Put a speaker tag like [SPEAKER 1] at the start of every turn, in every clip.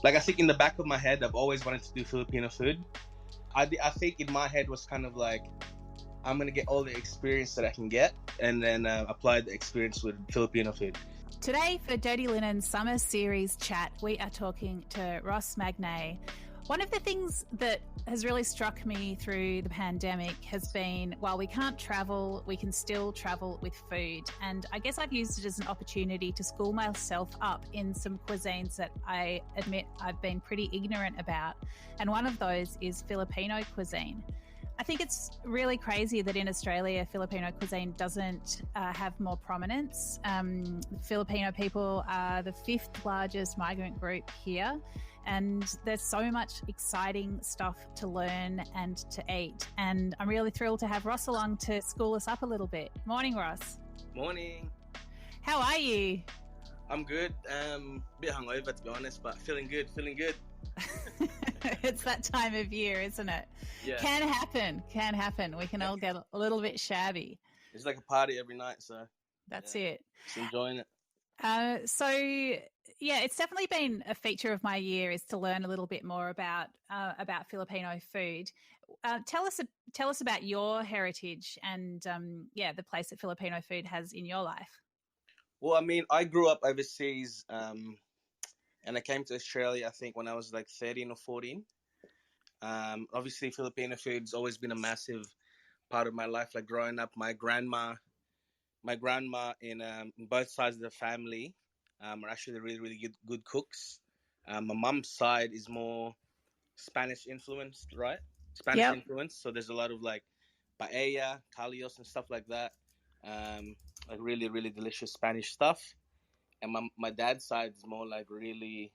[SPEAKER 1] Like I think in the back of my head, I've always wanted to do Filipino food. I think in my head was kind of like, I'm gonna get all the experience that I can get, and then apply the experience with Filipino food.
[SPEAKER 2] Today for Dirty Linen Summer Series Chat, we are talking to Ross Magnaye. One of the things that has really struck me through the pandemic has been, while we can't travel, we can still travel with food. And I guess I've used it as an opportunity to school myself up in some cuisines that I admit I've been pretty ignorant about. And one of those is Filipino cuisine. I think it's really crazy that in Australia, Filipino cuisine doesn't have more prominence. Filipino people are the 5th largest migrant group here, and there's so much exciting stuff to learn and to eat. And I'm really thrilled to have Ross along to school us up a little bit. Morning, Ross.
[SPEAKER 1] Morning.
[SPEAKER 2] How are you?
[SPEAKER 1] I'm good. Bit hungover, to be honest, but feeling good.
[SPEAKER 2] It's that time of year, isn't it?
[SPEAKER 1] Yeah.
[SPEAKER 2] Can happen. We can all get a little bit shabby.
[SPEAKER 1] It's like a party every night, so
[SPEAKER 2] that's it.
[SPEAKER 1] Just enjoying it.
[SPEAKER 2] So yeah, it's definitely been a feature of my year is to learn a little bit more about Filipino food. Tell us about your heritage and the place that Filipino food has in your life.
[SPEAKER 1] Well, I mean, I grew up overseas, and I came to Australia, I think, when I was like 13 or 14. Obviously, Filipino food's always been a massive part of my life. Like growing up, my grandma in both sides of the family are actually really, really good cooks. My mum's side is more Spanish influenced, right? Spanish influence. So there's a lot of like paella, callos, and stuff like that. Like really, really delicious Spanish stuff. And my dad's side is more like really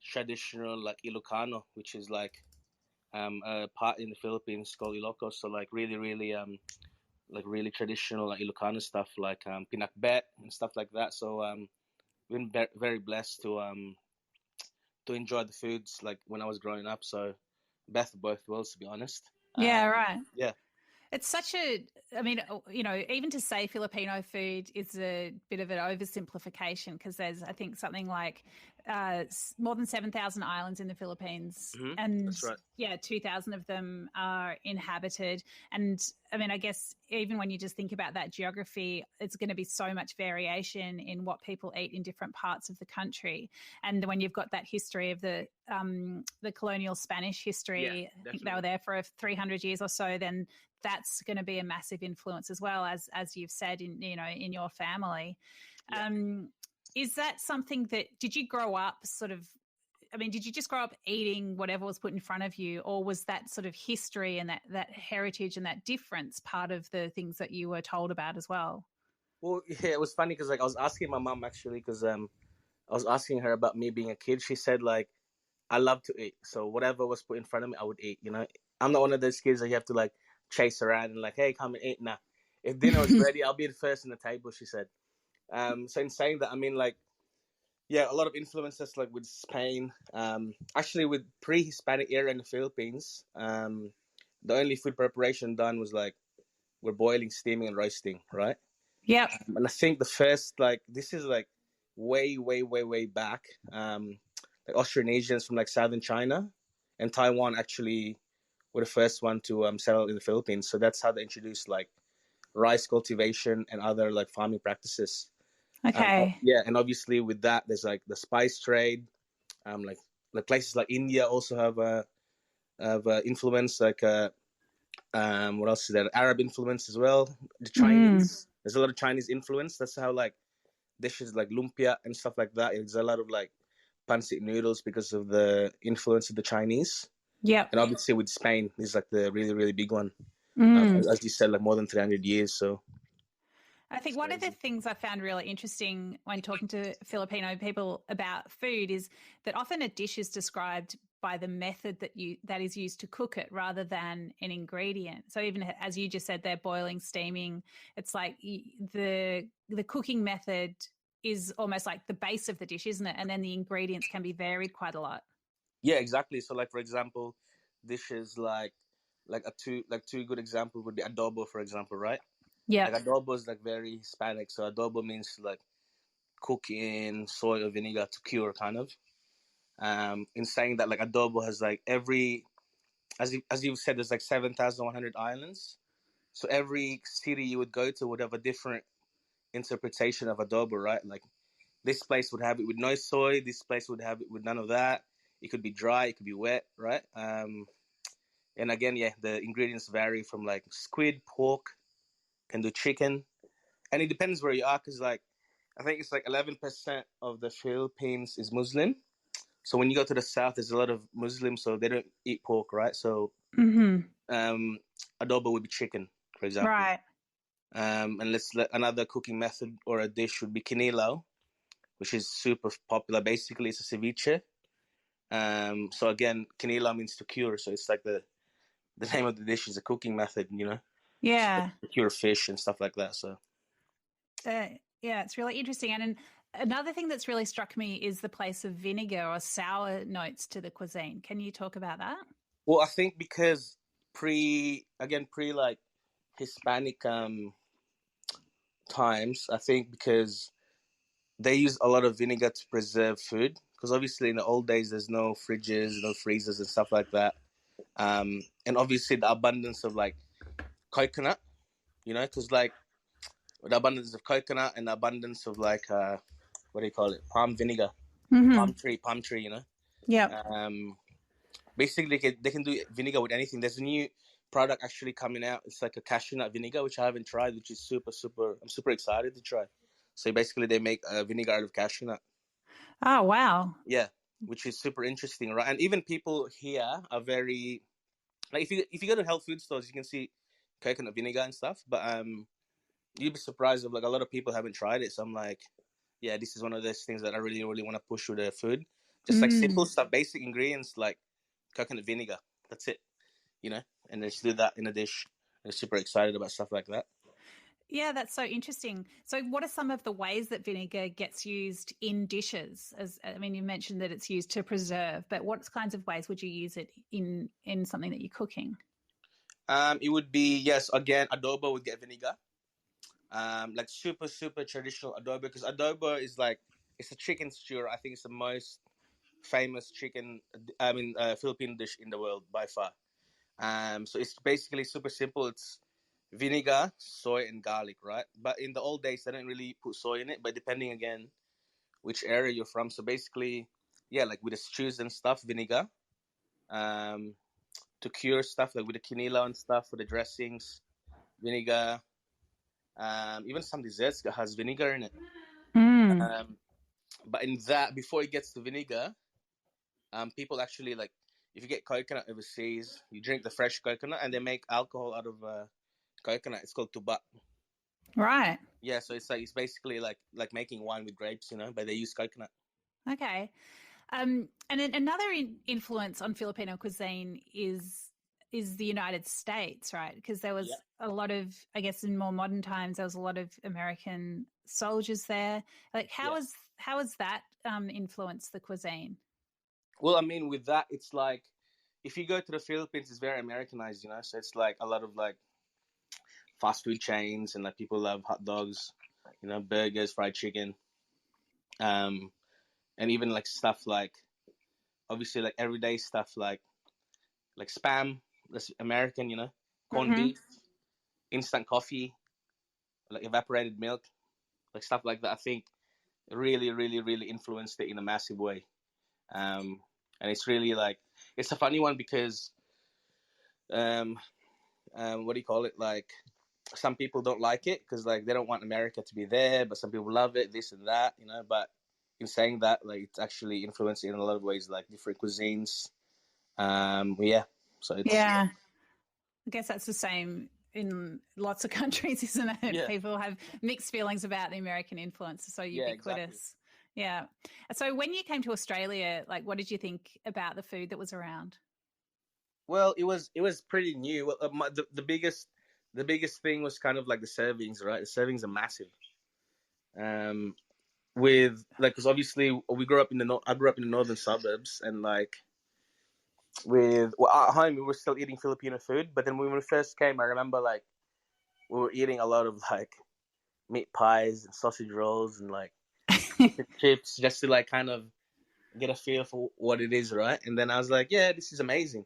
[SPEAKER 1] traditional, like Ilocano, which is like a part in the Philippines called Ilocos. So like really, really like really traditional like Ilocano stuff, like pinakbet and stuff like that. So been very blessed to enjoy the foods like when I was growing up. So best of both worlds, to be honest.
[SPEAKER 2] Yeah, right.
[SPEAKER 1] Yeah.
[SPEAKER 2] It's such I mean, you know, even to say Filipino food is a bit of an oversimplification because there's, I think, something like more than 7,000 islands in the Philippines.
[SPEAKER 1] Mm-hmm.
[SPEAKER 2] And
[SPEAKER 1] that's right.
[SPEAKER 2] 2,000 of them are inhabited. And I mean, I guess even when you just think about that geography, it's going to be so much variation in what people eat in different parts of the country. And when you've got that history of the colonial Spanish history, I think they were there for 300 years or so, then that's going to be a massive influence as well, as you've said in your family. Is that something that, did you grow up did you just grow up eating whatever was put in front of you, or was that sort of history and that heritage and that difference part of the things that you were told about as well?
[SPEAKER 1] Well, yeah, it was funny because like I was asking my mom actually, because I was asking her about me being a kid. She said like, I love to eat, so whatever was put in front of me, I would eat. You know, I'm not one of those kids that you have to like chase around and like, hey, come and eat. Nah, if dinner was ready, I'll be the first in the table, she said. So in saying that, I mean, like, yeah, a lot of influences like with Spain. Actually, with pre-Hispanic era in the Philippines, the only food preparation done was like we're boiling, steaming, and roasting, right?
[SPEAKER 2] Yeah.
[SPEAKER 1] And I think the first, like, this is like way back. Like Austronesians from like southern China and Taiwan actually were the first one to settle in the Philippines. So that's how they introduced like rice cultivation and other like farming practices.
[SPEAKER 2] Okay.
[SPEAKER 1] And obviously with that, there's like the spice trade. Like places like India also have influence. Like what else is there? Arab influence as well. The Chinese. There's a lot of Chinese influence. That's how like dishes like lumpia and stuff like that. There's a lot of like pancit noodles because of the influence of the Chinese.
[SPEAKER 2] Yeah.
[SPEAKER 1] And obviously with Spain is like the really, really big one. As you said, like more than 300 years. So
[SPEAKER 2] I think one of the things I found really interesting when talking to Filipino people about food is that often a dish is described by the method that is used to cook it rather than an ingredient. So even as you just said, they're boiling, steaming. It's like the cooking method is almost like the base of the dish, isn't it? And then the ingredients can be varied quite a lot.
[SPEAKER 1] Yeah, exactly. So like, for example, dishes like two good examples would be adobo, for example, right?
[SPEAKER 2] Yeah.
[SPEAKER 1] Like adobo is like very Hispanic. So adobo means like cook in soy or vinegar to cure, kind of. in saying that like adobo has like every, as you've said, there's like 7,100 islands. So every city you would go to would have a different interpretation of adobo, right? Like this place would have it with no soy. This place would have it with none of that. It could be dry. It could be wet, right? And again, yeah, the ingredients vary from like squid, pork, can do chicken, and it depends where you are. Because like I think it's like 11% of the Philippines is Muslim. So when you go to the south, there's a lot of Muslims, so they don't eat pork, right? So um, adobo would be chicken, for example.
[SPEAKER 2] Right.
[SPEAKER 1] And another cooking method or a dish would be kinilaw, which is super popular. Basically, it's a ceviche. So again, kinilaw means to cure. So it's like the name of the dish is a cooking method,
[SPEAKER 2] Yeah.
[SPEAKER 1] to cure fish and stuff like that. So
[SPEAKER 2] yeah, it's really interesting. And another thing that's really struck me is the place of vinegar or sour notes to the cuisine. Can you talk about that?
[SPEAKER 1] well, I think because pre like Hispanic times, I think because they use a lot of vinegar to preserve food. Because obviously in the old days, there's no fridges, no freezers and stuff like that. And obviously the abundance of like coconut, because like the abundance of coconut and the abundance of like what do you call it, palm vinegar, palm tree,
[SPEAKER 2] Yeah.
[SPEAKER 1] Basically they can do vinegar with anything. There's a new product actually coming out. It's like a cashew nut vinegar, which I haven't tried, which is I'm super excited to try. So basically they make vinegar out of cashew nut.
[SPEAKER 2] Oh, wow.
[SPEAKER 1] Yeah, which is super interesting, right? And even people here are very like, if you go to health food stores, you can see coconut vinegar and stuff, but you'd be surprised if like a lot of people haven't tried it. So I'm like, yeah, this is one of those things that I really, really want to push with the food. Just like simple stuff, basic ingredients like coconut vinegar. That's it, and just do that in a dish. I'm super excited about stuff like that.
[SPEAKER 2] Yeah, that's so interesting. So what are some of the ways that vinegar gets used in dishes? You mentioned that it's used to preserve, but what kinds of ways would you use it in something that you're cooking?
[SPEAKER 1] It would be, yes, again, adobo would get vinegar. Like super, super traditional adobo, because adobo is like, it's a chicken stew. I think it's the most famous Filipino dish in the world by far. So it's basically super simple. It's vinegar, soy, and garlic, right? But in the old days, they didn't really put soy in it. But depending again which area you're from, so basically, yeah, like with the stews and stuff, vinegar. To cure stuff like with the quinoa and stuff for the dressings, vinegar. Even some desserts has vinegar in it. But in that, before it gets to vinegar, people actually like, if you get coconut overseas, you drink the fresh coconut, and they make alcohol out of coconut. It's called tuba.
[SPEAKER 2] Right.
[SPEAKER 1] Yeah, so it's basically like making wine with grapes, but they use coconut.
[SPEAKER 2] Okay. And then another influence on Filipino cuisine is the United States, right? Because there was a lot of, I guess, in more modern times, there was a lot of American soldiers there. Like, how has that influenced the cuisine?
[SPEAKER 1] Well, I mean, with that, it's like if you go to the Philippines, it's very Americanized, So it's like a lot of like fast food chains, and like people love hot dogs, burgers, fried chicken, and even like stuff like, obviously, like everyday stuff like spam, that's American, corned beef, instant coffee, like evaporated milk, like stuff like that. I think really, really, really influenced it in a massive way. And it's really like, it's a funny one because what do you call it, like some people don't like it because like they don't want America to be there, but some people love it, this and that, but in saying that, like it's actually influenced in a lot of ways, like different cuisines. Yeah, so it's,
[SPEAKER 2] yeah, I guess that's the same in lots of countries, isn't it?
[SPEAKER 1] Yeah.
[SPEAKER 2] People have mixed feelings about the American influence, so ubiquitous.
[SPEAKER 1] Yeah, exactly.
[SPEAKER 2] Yeah. So when you came to Australia, like, what did you think about the food that was around?
[SPEAKER 1] Well, it was pretty new. Well, the biggest thing was kind of like the servings, right? The servings are massive. With like, because obviously we grew up in I grew up in the northern suburbs, and like at home we were still eating Filipino food, but then when we first came, I remember like we were eating a lot of like meat pies and sausage rolls and like chips, just to like kind of get a feel for what it is, right? And then I was like, yeah, this is amazing.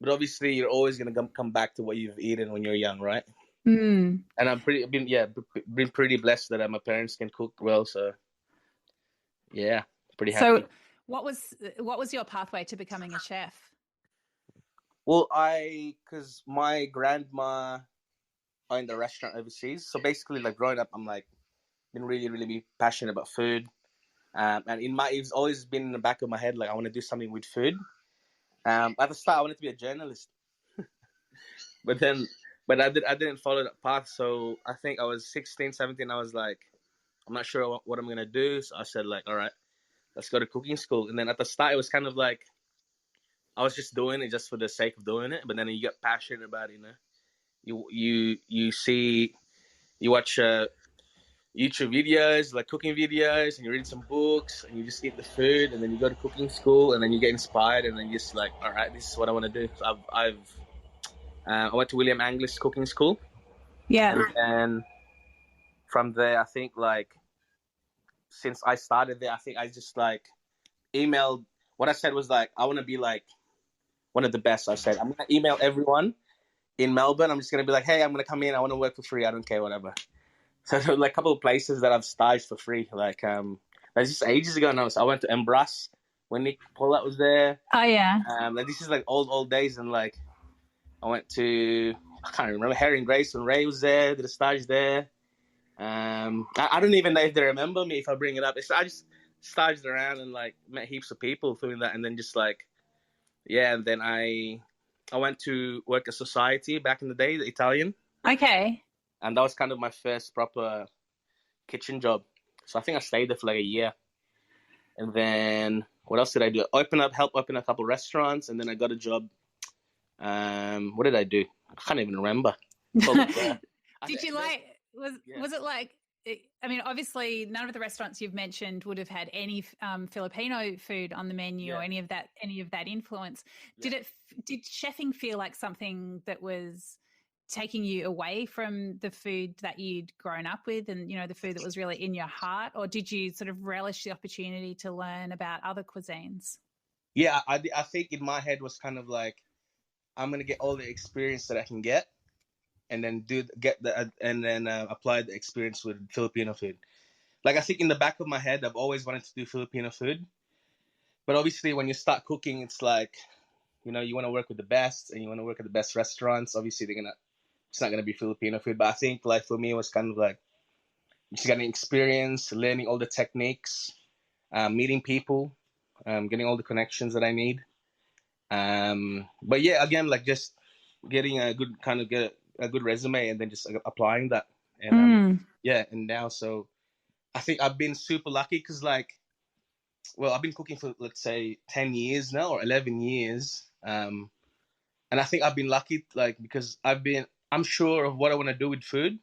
[SPEAKER 1] But obviously, you're always gonna come back to what you've eaten when you're young, right?
[SPEAKER 2] Mm.
[SPEAKER 1] And been pretty blessed that my parents can cook well. So yeah, pretty
[SPEAKER 2] So,
[SPEAKER 1] happy.
[SPEAKER 2] what was your pathway to becoming a chef?
[SPEAKER 1] Well, because my grandma owned a restaurant overseas, so basically, like growing up, I'm like been really, really passionate about food. And it's always been in the back of my head, like I want to do something with food. At the start, I wanted to be a journalist, but then, but I didn't follow that path. So I think I was 16, 17. I was like, I'm not sure what I'm gonna do. So I said like, all right, let's go to cooking school. And then at the start, it was kind of like I was just doing it just for the sake of doing it. But then you get passionate about it, you watch YouTube videos, like cooking videos, and you read some books, and you just eat the food, and then you go to cooking school, and then you get inspired, and then you just like, all right, this is what I want to do. So I went to William Angliss Cooking School,
[SPEAKER 2] Yeah.
[SPEAKER 1] and then from there, I think like since I started there, I think I just like emailed. What I said was like, I want to be like one of the best. I said I'm gonna email everyone in Melbourne. I'm just gonna be like, hey, I'm gonna come in. I want to work for free. I don't care, whatever. So there were like a couple of places that I've staged for free. Like that's just ages ago now. So I went to Embrace when Nick Paulette was there.
[SPEAKER 2] Oh yeah.
[SPEAKER 1] Like this is like old days, and like I went to I can't remember Harry and Grace when Ray was there. Did a stage there. I don't even know if they remember me if I bring it up. I just staged around and like met heaps of people doing that, and then just like yeah, and then I went to work at Society back in the day, the Italian.
[SPEAKER 2] Okay.
[SPEAKER 1] And that was kind of my first proper kitchen job. So I think I stayed there for like a year. And then what else did I do? Help open a couple restaurants, and then I got a job. What did I do? I can't even remember.
[SPEAKER 2] Did you like? Was it like? I mean, obviously, none of the restaurants you've mentioned would have had any Filipino food on the menu or any of that influence. Yeah. Did chefing feel like something that was taking you away from the food that you'd grown up with and, the food that was really in your heart? Or did you sort of relish the opportunity to learn about other cuisines?
[SPEAKER 1] Yeah, I think in my head was kind of like, I'm going to get all the experience that I can get and then apply the experience with Filipino food. Like, I think in the back of my head, I've always wanted to do Filipino food. But obviously, when you start cooking, it's like, you want to work with the best and you want to work at the best restaurants. Obviously, it's not going to be Filipino food. But I think, like, for me, it was kind of like just getting experience, learning all the techniques, meeting people, getting all the connections that I need. But yeah, again, like just getting a good resume and then just applying that. And and now so I think I've been super lucky because like, well, I've been cooking for let's say 10 years now or 11 years. And I think I've been lucky like because I'm sure of what I want to do with food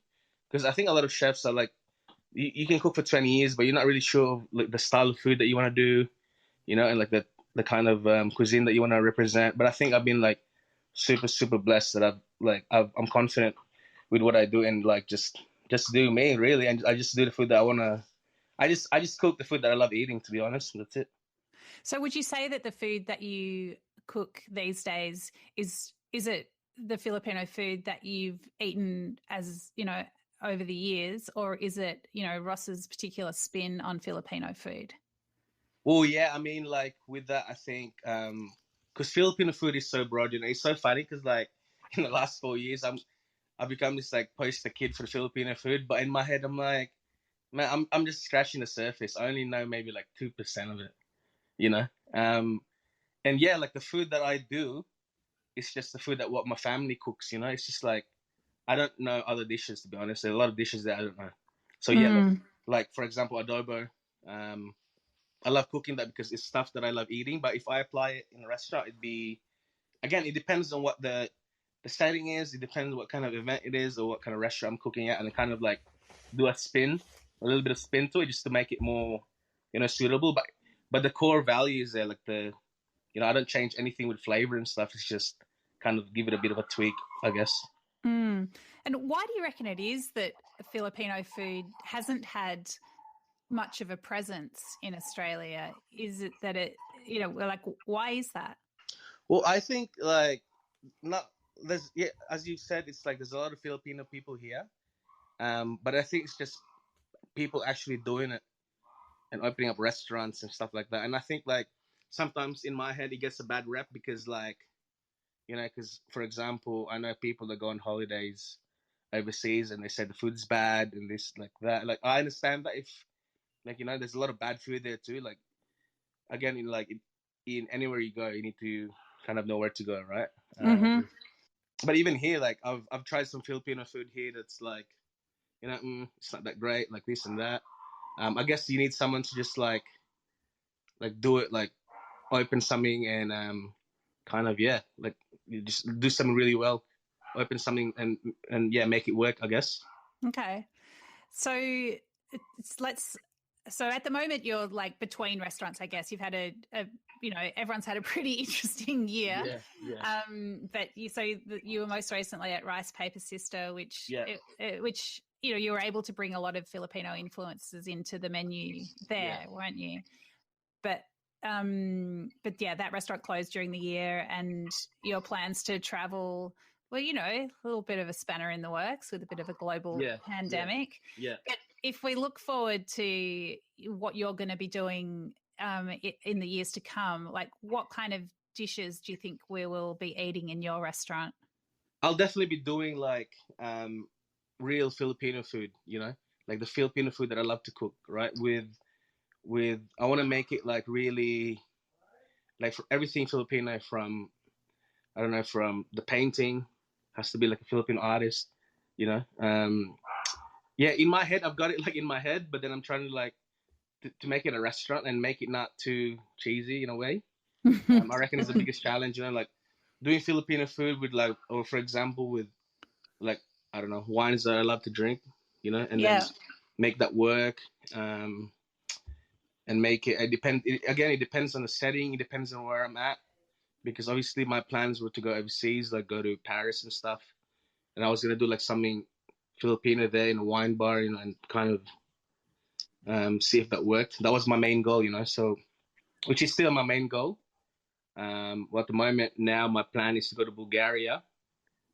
[SPEAKER 1] because I think a lot of chefs are like you can cook for 20 years but you're not really sure of like the style of food that you want to do, and like the kind of cuisine that you want to represent. But I think I've been like super blessed that I'm confident with what I do and like just do me really, and I just do the food that I want to. I just cook the food that I love eating, to be honest. That's it.
[SPEAKER 2] So would you say that the food that you cook these days is it the Filipino food that you've eaten as, over the years, or is it, Ross's particular spin on Filipino food?
[SPEAKER 1] Well, yeah, I mean, like with that, I think because Filipino food is so broad, it's so funny because like in the last 4 years, I've become this like poster kid for Filipino food, but in my head, I'm like, man, I'm just scratching the surface. I only know maybe like 2% of it, and yeah, like the food that I do, it's just the food that what my family cooks. It's just like I don't know other dishes, to be honest. There are a lot of dishes that I don't know. So yeah, like for example, adobo. I love cooking that because it's stuff that I love eating. But if I apply it in a restaurant, it depends on what the setting is. It depends on what kind of event it is or what kind of restaurant I'm cooking at, and I kind of like do a little bit of spin to it just to make it more, suitable. But the core value is there, like I don't change anything with flavor and stuff. It's just kind of give it a bit of a tweak, I guess.
[SPEAKER 2] And why do you reckon it is that Filipino food hasn't had much of a presence in Australia? Is it that it, like, why is that?
[SPEAKER 1] Well, I think like not there's yeah, as you said, it's like there's a lot of Filipino people here. But I think it's just people actually doing it and opening up restaurants and stuff like that. And I think like sometimes in my head it gets a bad rep because like because for example, I know people that go on holidays overseas and they say the food's bad and this like that. Like I understand that if like there's a lot of bad food there too. Like again, in anywhere you go, you need to kind of know where to go, right?
[SPEAKER 2] Mm-hmm.
[SPEAKER 1] But even here, like I've tried some Filipino food here that's like it's not that great, like this and that. I guess you need someone to just like do it, like open something and kind of like you just do something really well, open something and yeah, make it work, I guess.
[SPEAKER 2] Okay. So so at the moment you're like between restaurants, I guess. You've had everyone's had a pretty interesting year.
[SPEAKER 1] Yeah.
[SPEAKER 2] But you were most recently at Rice Paper Sister, which
[SPEAKER 1] Yeah.
[SPEAKER 2] which you were able to bring a lot of Filipino influences into the menu there, weren't you? But yeah, that restaurant closed during the year, and your plans to travel, well, a little bit of a spanner in the works with a bit of a global pandemic.
[SPEAKER 1] Yeah.
[SPEAKER 2] But if we look forward to what you're going to be doing in the years to come, like what kind of dishes do you think we will be eating in your restaurant?
[SPEAKER 1] I'll definitely be doing like real Filipino food, like the Filipino food that I love to cook, right? With I want to make it like really like for everything Filipino, from I don't know, from the painting has to be like a Filipino artist, you know. Yeah, in my head I've got it like in my head, but then I'm trying to like to make it a restaurant and make it not too cheesy in a way. I reckon it's the biggest challenge, like doing Filipino food with like, or for example, with like I don't know, wines that I love to drink, and then make that work. And make it. Again, it depends on the setting. It depends on where I'm at, because obviously my plans were to go overseas, like go to Paris and stuff, and I was gonna do like something Filipino there in a wine bar, and kind of see if that worked. That was my main goal, So, which is still my main goal. Well, at the moment now, my plan is to go to Bulgaria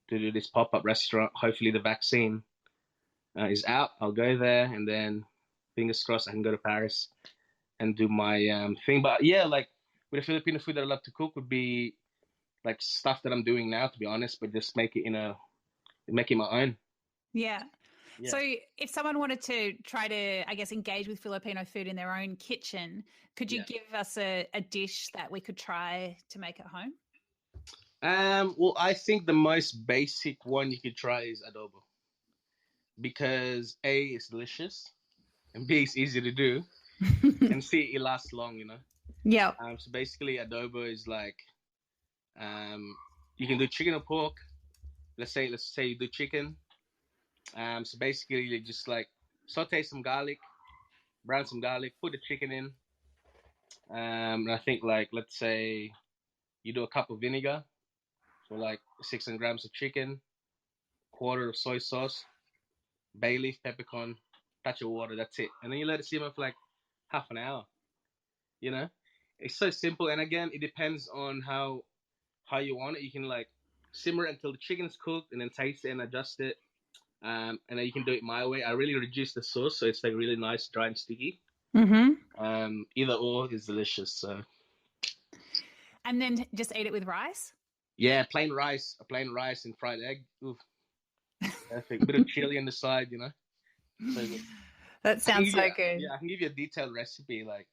[SPEAKER 1] to do this pop-up restaurant. Hopefully, the vaccine is out. I'll go there, and then fingers crossed, I can go to Paris and do my thing. But yeah, like with the Filipino food that I love to cook would be like stuff that I'm doing now, to be honest, but just make it my own.
[SPEAKER 2] Yeah. So if someone wanted to try to, I guess, engage with Filipino food in their own kitchen, could you give us a dish that we could try to make at home?
[SPEAKER 1] Well, I think the most basic one you could try is adobo, because A, it's delicious, and B, it's easy to do, and C, it lasts long,
[SPEAKER 2] Yeah.
[SPEAKER 1] So basically, adobo is like, you can do chicken or pork. Let's say you do chicken. So basically, you just like saute some garlic, brown some garlic, put the chicken in. And I think like let's say you do a cup of vinegar, so like 600 grams of chicken, quarter of soy sauce, bay leaf, peppercorn, touch of water. That's it, and then you let it simmer for like half an hour. It's so simple, and again, it depends on how you want it. You can like simmer it until the chicken's cooked, and then taste it and adjust it. And then you can do it my way. I really reduce the sauce, so it's like really nice, dry and sticky.
[SPEAKER 2] Mm-hmm.
[SPEAKER 1] Either or is delicious. So.
[SPEAKER 2] And then just eat it with rice?
[SPEAKER 1] Yeah, plain rice and fried egg. Oof. Perfect. Bit of chili on the side, So good.
[SPEAKER 2] That sounds so good.
[SPEAKER 1] Yeah, I can give you a detailed recipe, like.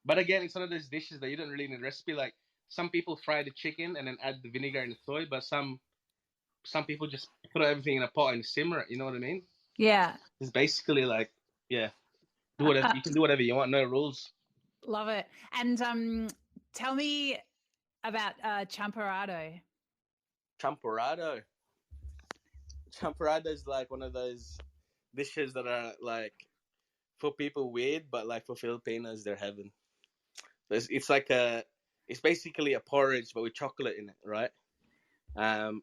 [SPEAKER 1] But again, it's one of those dishes that you don't really need a recipe. Like some people fry the chicken and then add the vinegar and the soy, but some people just put everything in a pot and simmer it. You know what I mean?
[SPEAKER 2] Yeah.
[SPEAKER 1] It's basically like, do whatever you can do whatever you want. No rules.
[SPEAKER 2] Love it. And tell me about champorado.
[SPEAKER 1] Champorado is like one of those dishes that are like for people weird, but like for Filipinos, they're heaven. It's basically a porridge, but with chocolate in it, right?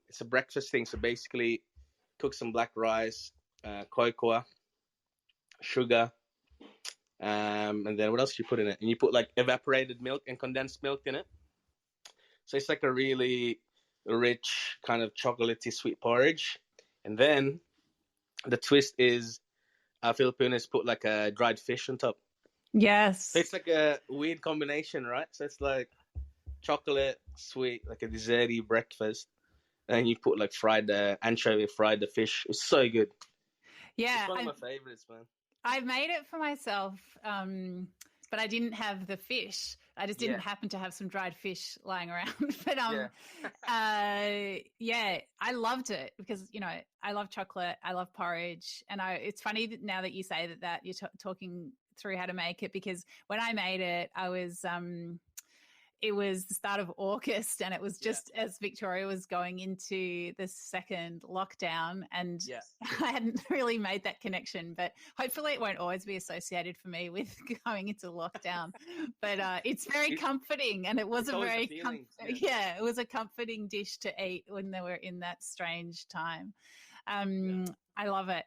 [SPEAKER 1] It's a breakfast thing. So basically, cook some black rice, cocoa, sugar, And then what else you put in it? And you put like evaporated milk and condensed milk in it. So it's like a really rich kind of chocolatey sweet porridge. And then the twist is Filipinos put like a dried fish on top.
[SPEAKER 2] Yes.
[SPEAKER 1] So it's like a weird combination, right? So it's like chocolate, sweet, like a desserty breakfast. And you put like fried anchovy, fried the fish. It's so good.
[SPEAKER 2] Yeah.
[SPEAKER 1] It's one of my favorites, man.
[SPEAKER 2] I made it for myself, but I didn't have the fish. I just didn't happen to have some dried fish lying around. But yeah, I loved it because, you know, I love chocolate, I love porridge, and it's funny that now that you say that you're talking through how to make it, because when I made it, it was the start of August, and it was just as Victoria was going into the second lockdown, and I hadn't really made that connection, but hopefully it won't always be associated for me with going into lockdown. But it's very comforting, and it was it was a comforting dish to eat when they were in that strange time. I love it.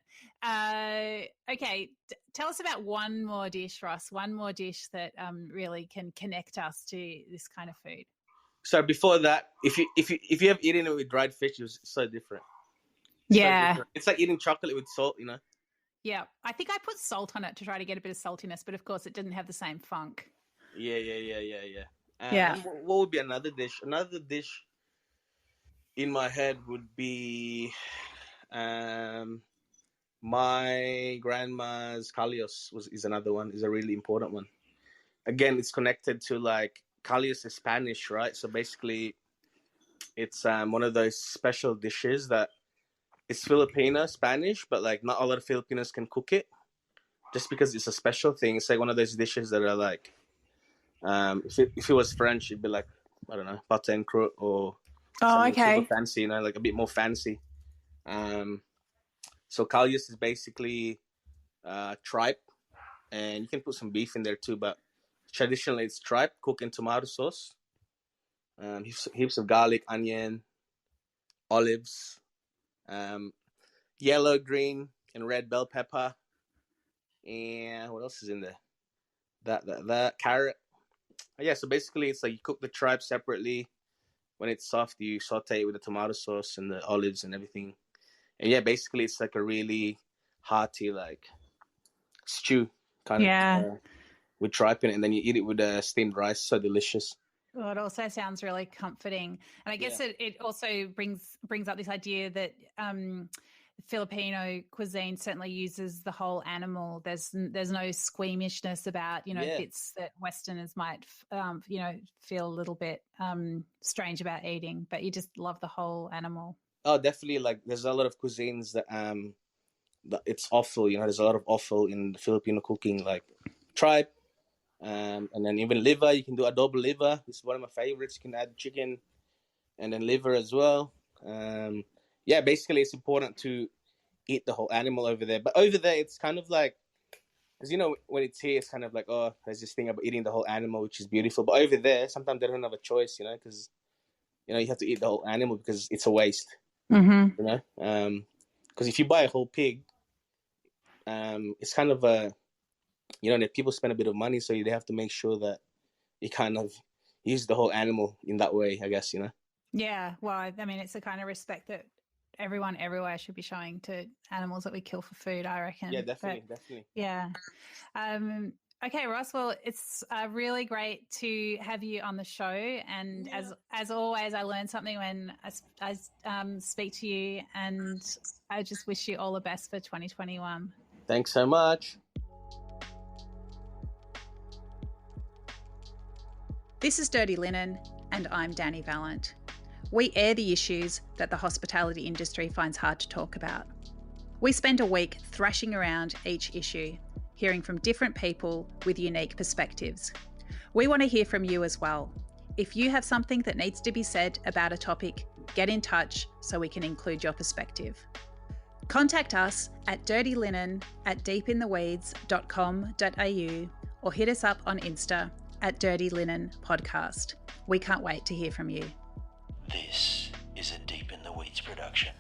[SPEAKER 2] Okay, tell us about one more dish, Ross. One more dish that really can connect us to this kind of food.
[SPEAKER 1] So before that, if you have eaten it with dried fish, it's so different.
[SPEAKER 2] Yeah,
[SPEAKER 1] so different. It's like eating chocolate with salt, you know.
[SPEAKER 2] Yeah, I think I put salt on it to try to get a bit of saltiness, but of course it didn't have the same funk.
[SPEAKER 1] Yeah. What would be another dish? Another dish in my head would be my grandma's Kalios is another one. Is a really important one. Again, it's connected to like Kalios is Spanish, right? So basically, it's one of those special dishes that it's Filipino Spanish, but like not a lot of Filipinos can cook it, just because it's a special thing. It's like one of those dishes that are like, if it was French, it'd be like, I don't know, pâté and croûte or super fancy, you know, like a bit more fancy. So Kalios is basically tripe, and you can put some beef in there too, but traditionally it's tripe cooked in tomato sauce, heaps of garlic, onion, olives, yellow, green, and red bell pepper, and what else is in there? That carrot. Yeah, so basically it's like you cook the tripe separately. When it's soft, you saute it with the tomato sauce and the olives and everything. And yeah, basically it's like a really hearty like stew kind of with tripe in it, and then you eat it with steamed rice. So delicious.
[SPEAKER 2] Well, it also sounds really comforting, and I guess it also brings up this idea that Filipino cuisine certainly uses the whole animal. There's no squeamishness about bits that Westerners might feel a little bit strange about eating, but you just love the whole animal.
[SPEAKER 1] Oh, definitely. Like there's a lot of cuisines that it's offal. You know, there's a lot of offal in Filipino cooking, like tripe, and then even liver. You can do adobo liver. It's one of my favorites. You can add chicken and then liver as well. Basically it's important to eat the whole animal over there. But over there it's kind of like, because when it's here, it's kind of like, oh, there's this thing about eating the whole animal, which is beautiful. But over there, sometimes they don't have a choice, because you have to eat the whole animal because it's a waste.
[SPEAKER 2] Mm-hmm.
[SPEAKER 1] Because if you buy a whole pig, it's kind of that people spend a bit of money, so they have to make sure that you kind of use the whole animal in that way, I guess.
[SPEAKER 2] Yeah, well, I mean, it's the kind of respect that everyone everywhere should be showing to animals that we kill for food, I reckon.
[SPEAKER 1] Yeah, definitely.
[SPEAKER 2] Yeah. Okay, Ross, well, it's really great to have you on the show. And as always, I learn something when I speak to you, and I just wish you all the best for 2021.
[SPEAKER 1] Thanks so much.
[SPEAKER 2] This is Dirty Linen, and I'm Dani Valent. We air the issues that the hospitality industry finds hard to talk about. We spend a week thrashing around each issue, hearing from different people with unique perspectives. We want to hear from you as well. If you have something that needs to be said about a topic, get in touch so we can include your perspective. Contact us at dirtylinen@deepintheweeds.com.au or hit us up on Insta at Dirty Linen Podcast. We can't wait to hear from you.
[SPEAKER 3] This is a Deep in the Weeds production.